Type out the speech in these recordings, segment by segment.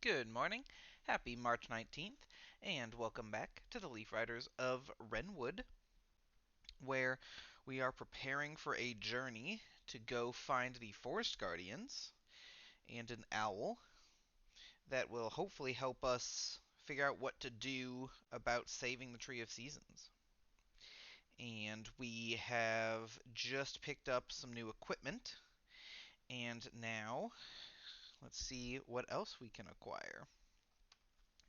Good morning, happy March 19th, and welcome back to the Leaf Riders of Wrenwood, where we are preparing for a journey to go find the Forest Guardians and an owl that will hopefully help us figure out what to do about saving the Tree of Seasons. And we have just picked up some new equipment, and now let's see what else we can acquire.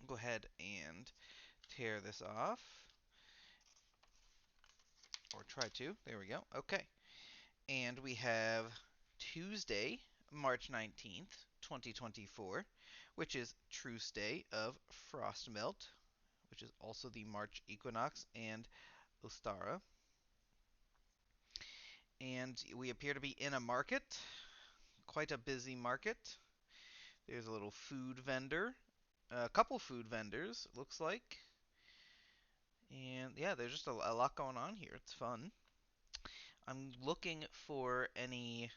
Go ahead and tear this off. Or try to. There we go. Okay. And we have Tuesday, March 19th, 2024, which is Truce Day of Frostmelt, which is also the March equinox, and Ostara. And we appear to be in a market, quite a busy market. There's a little food vendor, a couple food vendors, it looks like. And yeah, there's just a lot going on here. It's fun. I'm looking for any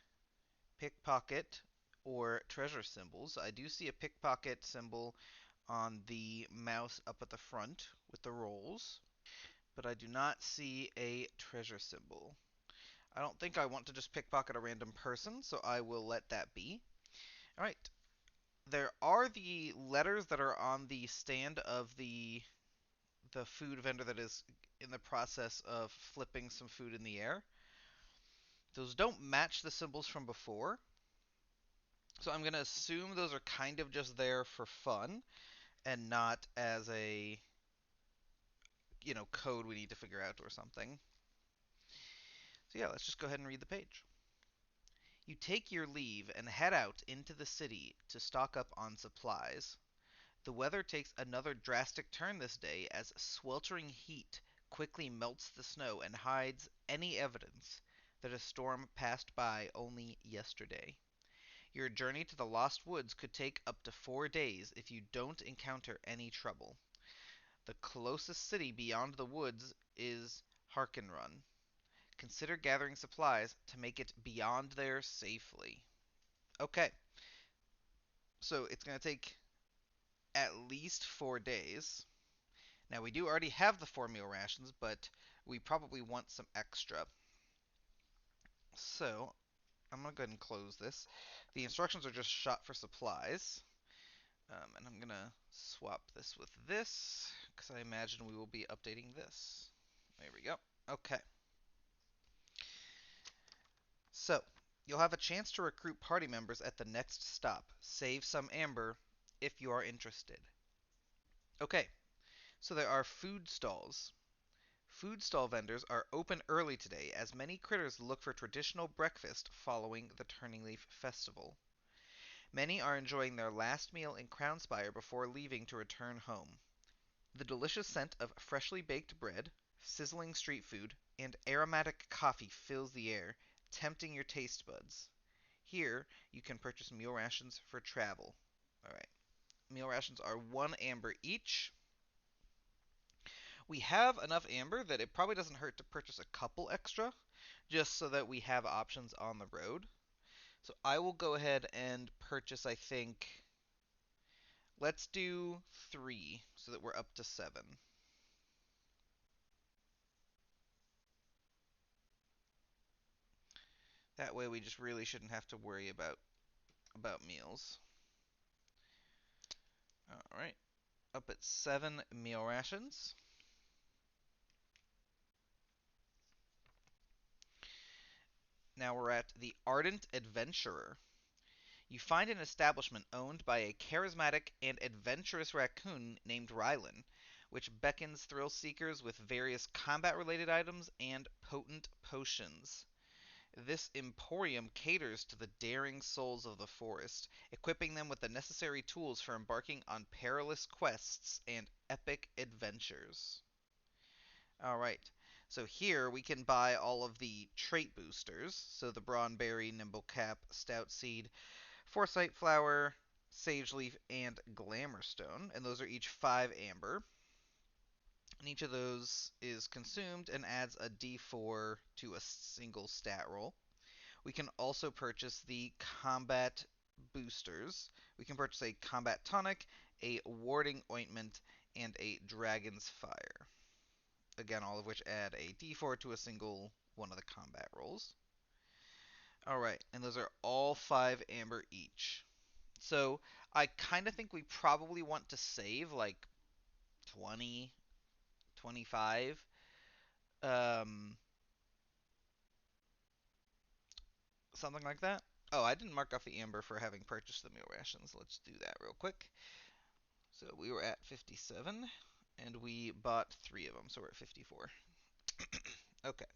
pickpocket or treasure symbols. I do see a pickpocket symbol on the mouse up at the front with the rolls, but I do not see a treasure symbol. I don't think I want to just pickpocket a random person, so I will let that be. Alright, there are the letters that are on the stand of the food vendor that is in the process of flipping some food in the air. Those don't match the symbols from before, so I'm going to assume those are kind of just there for fun and not as a, code we need to figure out or something. So yeah, let's just go ahead and read the page. You take your leave and head out into the city to stock up on supplies. The weather takes another drastic turn this day as sweltering heat quickly melts the snow and hides any evidence that a storm passed by only yesterday. Your journey to the Lost Woods could take up to 4 days if you don't encounter any trouble. The closest city beyond the woods is Harkenrun. Consider gathering supplies to make it beyond there safely. Okay, so it's going to take at least 4 days. Now, we do already have the 4 meal rations, but we probably want some extra. So, I'm going to go ahead and close this. The instructions are just shot for supplies. And I'm going to swap this with this, because I imagine we will be updating this. There we go. Okay. So, you'll have a chance to recruit party members at the next stop. Save some amber if you are interested. Okay, so there are food stalls. Food stall vendors are open early today as many critters look for traditional breakfast following the Turning Leaf Festival. Many are enjoying their last meal in Crownspire before leaving to return home. The delicious scent of freshly baked bread, sizzling street food, and aromatic coffee fills the air, tempting your taste buds. Here, you can purchase meal rations for travel. Alright. Meal rations are 1 amber each. We have enough amber that it probably doesn't hurt to purchase a couple extra, just so that we have options on the road. So I will go ahead and purchase, I think, let's do 3, so that we're up to 7. That way we just really shouldn't have to worry about meals. Alright, up at 7 meal rations. Now we're at the Ardent Adventurer. You find an establishment owned by a charismatic and adventurous raccoon named Rylan, which beckons thrill seekers with various combat-related items and potent potions. This emporium caters to the daring souls of the forest, equipping them with the necessary tools for embarking on perilous quests and epic adventures. Alright, so here we can buy all of the trait boosters, so the Brawnberry, Nimblecap, Stout Seed, Foresight Flower, Sage Leaf, and Glamourstone, and those are each 5 amber. And each of those is consumed and adds a d4 to a single stat roll. We can also purchase the Combat boosters. We can purchase a combat tonic, a warding ointment, and a dragon's fire. Again, all of which add a d4 to a single one of the combat rolls. Alright, and those are all 5 amber each. So I kind of think we probably want to save like 20, 25. Um, Something like that. Oh, I didn't mark off the amber for having purchased the meal rations. Let's do that real quick. So we were at 57, and we bought 3 of them, so we're at 54. Okay.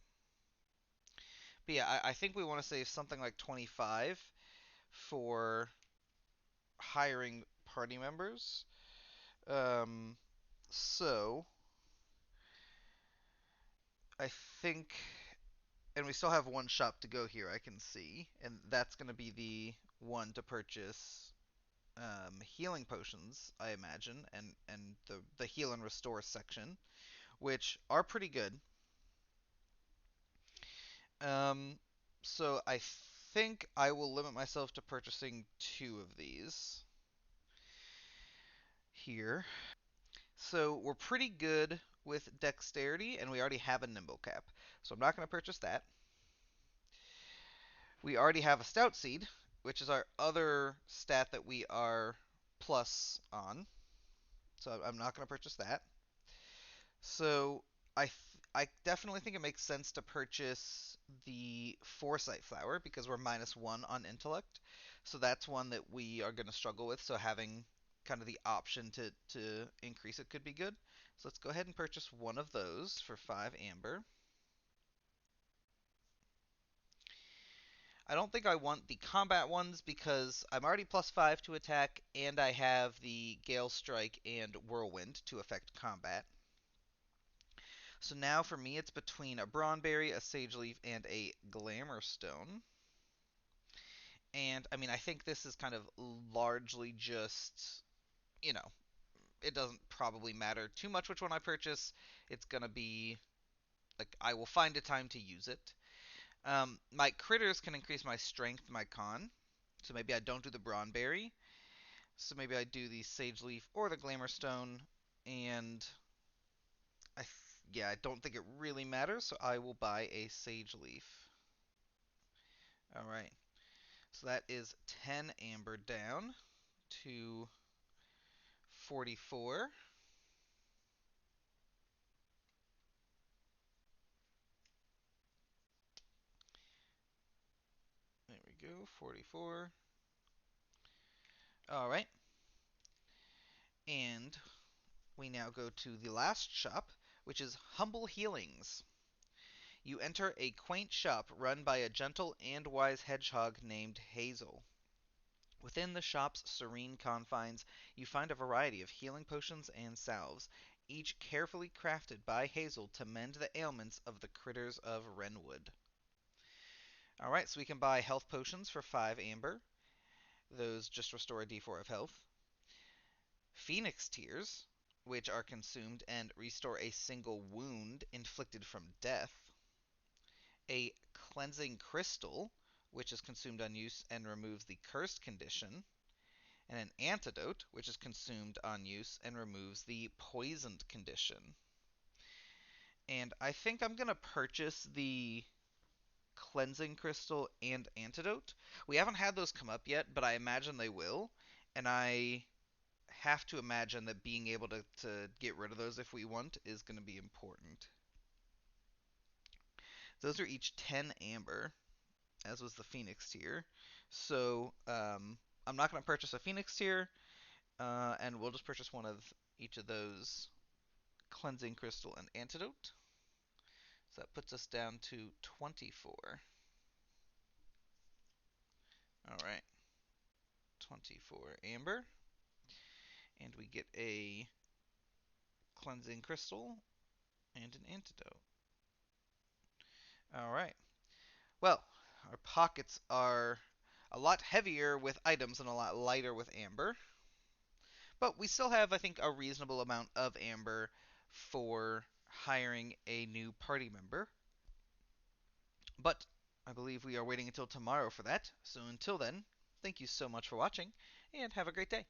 But yeah, I think we want to save something like 25 for hiring party members. Um, so I think, and we still have one shop to go here, I can see, and that's going to be the one to purchase healing potions, I imagine, and the heal and restore section, which are pretty good. Um, so I think I will limit myself to purchasing 2 of these here. So we're pretty good with dexterity, and we already have a nimble cap. So I'm not going to purchase that. We already have a stout seed, which is our other stat that we are plus on. So I'm not going to purchase that. So I definitely think it makes sense to purchase the foresight flower because we're -1 on intellect. So that's one that we are going to struggle with. So having kind of the option to increase it could be good. So let's go ahead and purchase one of those for 5 amber. I don't think I want the combat ones because I'm already +5 to attack and I have the Gale Strike and Whirlwind to affect combat. So now for me, it's between a Bronberry, a Sage Leaf, and a Glamour Stone. And I mean, I think this is kind of largely just, you know, it doesn't probably matter too much which one I purchase. It's gonna be like I will find a time to use it. My critters can increase my strength, my con. So maybe I don't do the Bronberry. So maybe I do the Sage Leaf or the Glamour Stone. And yeah, I don't think it really matters. So I will buy a Sage Leaf. All right. So that is 10 amber down to 44. There we go, 44. All right. And we now go to the last shop, which is Humble Healings. You enter a quaint shop run by a gentle and wise hedgehog named Hazel. Within the shop's serene confines, you find a variety of healing potions and salves, each carefully crafted by Hazel to mend the ailments of the critters of Wrenwood. Alright, so we can buy health potions for 5 amber. Those just restore a d4 of health. Phoenix tears, which are consumed and restore a single wound inflicted from death. A cleansing crystal, which is consumed on use and removes the cursed condition. And an antidote, which is consumed on use and removes the poisoned condition. And I think I'm going to purchase the cleansing crystal and antidote. We haven't had those come up yet, but I imagine they will. And I have to imagine that being able to get rid of those if we want is going to be important. Those are each 10 amber, as was the Phoenix tier. So I'm not going to purchase a Phoenix tier, and we'll just purchase one of each of those cleansing crystal and antidote. So that puts us down to 24. All right, 24 amber, and we get a cleansing crystal and an antidote. All right. Well, our pockets are a lot heavier with items and a lot lighter with amber. But we still have, I think, a reasonable amount of amber for hiring a new party member. But I believe we are waiting until tomorrow for that. So until then, Thank you so much for watching, and have a great day.